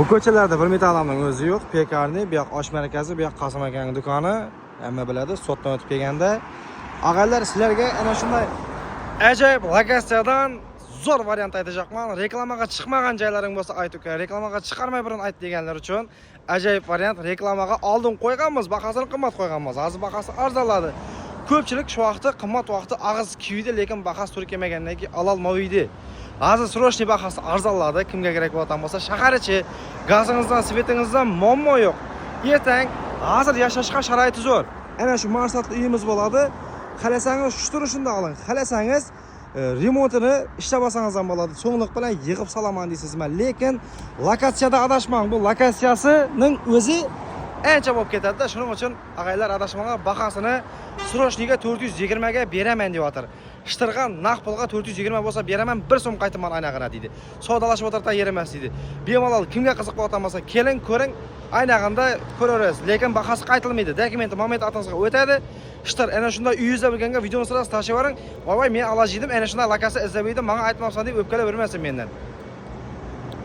Bu ko'chalarda bir metallamning o'zi yo'q. Pekarni, bu yoq osh markazi, bu yoq Qosim akaning do'koni. Hamma biladi, sotdan o'tib kelganda. Og'aylar, sizlarga ana shunday ajoyib lokatsiyadan zo'r variant aytacaqman. Reklamaga chiqmagan joylaring bo'lsa ayt uka, reklamaga chiqarmay burun ayt deganlar uchun ajoyib variant. Reklamaga oldin qo'yganmiz, bahosini qimmat qo'yganmiz. Hozir bahosi arzonladi. Ko'pchilik shu vaqtda qimmat vaqti og'iz kiydi, lekin bahos turib kelmagandan keyin ololmaydi. Hozir srochniy bahosi arzonladi. Kimga kerak bo'lgan bo'lsa, shahar ichi gazingizdan, svetingizdan muammo yo'q. Ertang hozir yashashga sharoiti zo'r. Ana shu marsatli uyimiz bo'ladi. Xalasangiz shu turishida oling. Xalasangiz remontini ishlab olsangiz ham bo'ladi. So'nglik bilan yig'ib solaman deysizmi? Lekin lokatsiyada adashmang. Bu lokatsiyasining o'zi ancha bo'lib ketadi. Shuning uchun og'aylar adashmagan bahosini srochniga 420 ga beraman deyotir. Ishtirgan naq pulga 420 bo'lsa beraman, 1 so'm qaytaman aynag'ina deydi. Savdalashib o'tirdan yer emas deydi. Bemalol kimga qiziq bo'lgan bo'lsa, keling ko'ring, aynag'inda ko'rasiz. Lekin bahosi qaytilmaydi. Dokumenti moment atingizga o'tadi. Ishtir ana shunday uyingizda bo'lganga videoni sirasiz tashlayvering. Voy, men alajiydim, ana shunday lokatsiya izlamaydim, menga aytmoqsan deb o'pkalavermasin mendan.